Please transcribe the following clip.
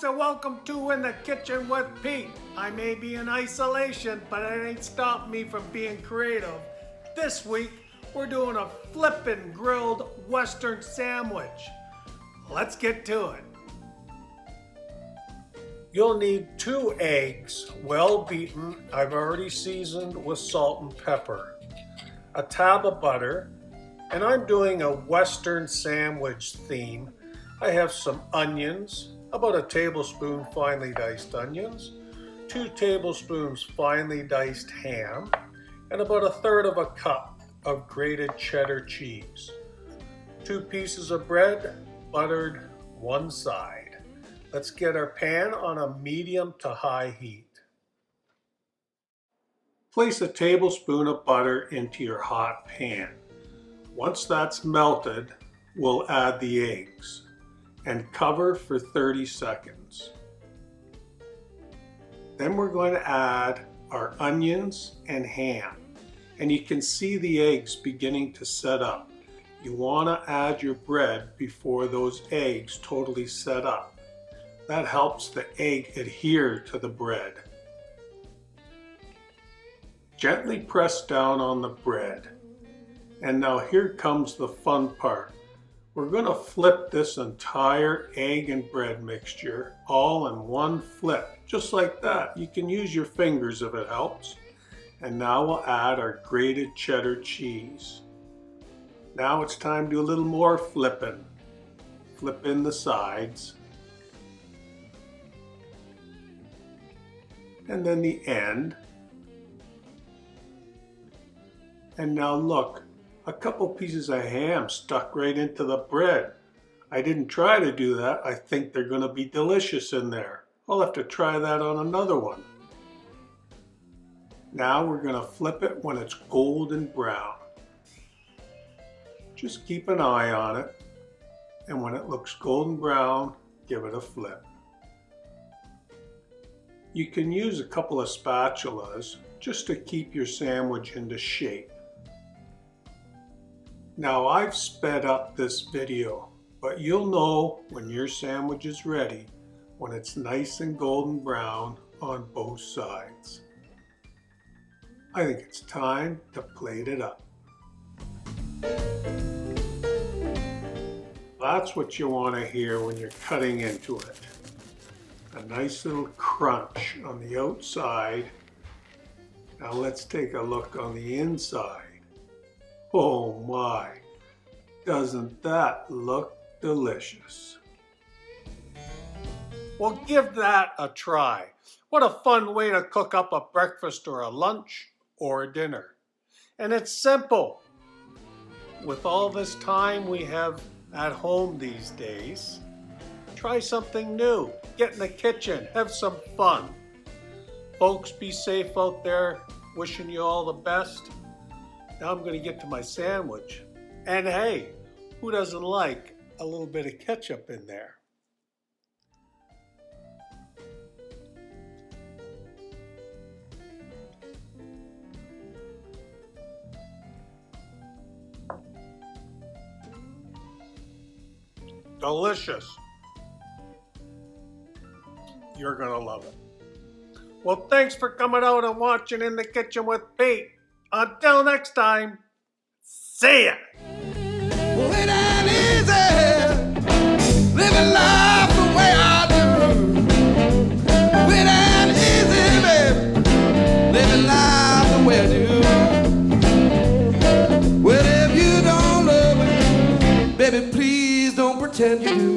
and welcome to In the Kitchen with Pete. I may be in isolation, but it ain't stopped me from being creative. This week, we're doing a Flippin grilled Western sandwich. Let's get to it. You'll need 2 eggs, well beaten. I've already seasoned with salt and pepper. A tab of butter, and I'm doing a Western sandwich theme. I have some onions, about a tablespoon finely diced onions, 2 tablespoons finely diced ham, and about 1/3 cup of grated cheddar cheese. 2 pieces of bread, buttered one side. Let's get our pan on a medium to high heat. Place a tablespoon of butter into your hot pan. Once that's melted, we'll add the eggs and cover for 30 seconds. Then we're going to add our onions and ham. And you can see the eggs beginning to set up. You want to add your bread before those eggs totally set up. That helps the egg adhere to the bread. Gently press down on the bread. And now here comes the fun part. We're going to flip this entire egg and bread mixture all in one flip, just like that. You can use your fingers if it helps. And now we'll add our grated cheddar cheese. Now it's time to do a little more flipping. Flip in the sides. And then the end. And now look. A couple pieces of ham stuck right into the bread. I didn't try to do that. I think they're going to be delicious in there. I'll have to try that on another one. Now we're going to flip it when it's golden brown. Just keep an eye on it. And when it looks golden brown, give it a flip. You can use a couple of spatulas just to keep your sandwich into shape. Now I've sped up this video, but you'll know when your sandwich is ready when it's nice and golden brown on both sides. I think it's time to plate it up. That's what you want to hear when you're cutting into it. A nice little crunch on the outside. Now let's take a look on the inside. Oh my, doesn't that look delicious? Well, give that a try. What a fun way to cook up a breakfast or a lunch or a dinner. And it's simple. With all this time we have at home these days, try something new. Get in the kitchen, have some fun. Folks, be safe out there. Wishing you all the best. Now I'm going to get to my sandwich. And hey, who doesn't like a little bit of ketchup in there? Delicious. You're going to love it. Well, thanks for coming out and watching In the Kitchen with Pete. Until next time, see ya! Well, it ain't easy living life the way I do. It ain't easy, baby, living life the way I do. Well, if you don't love me, baby, please don't pretend you do.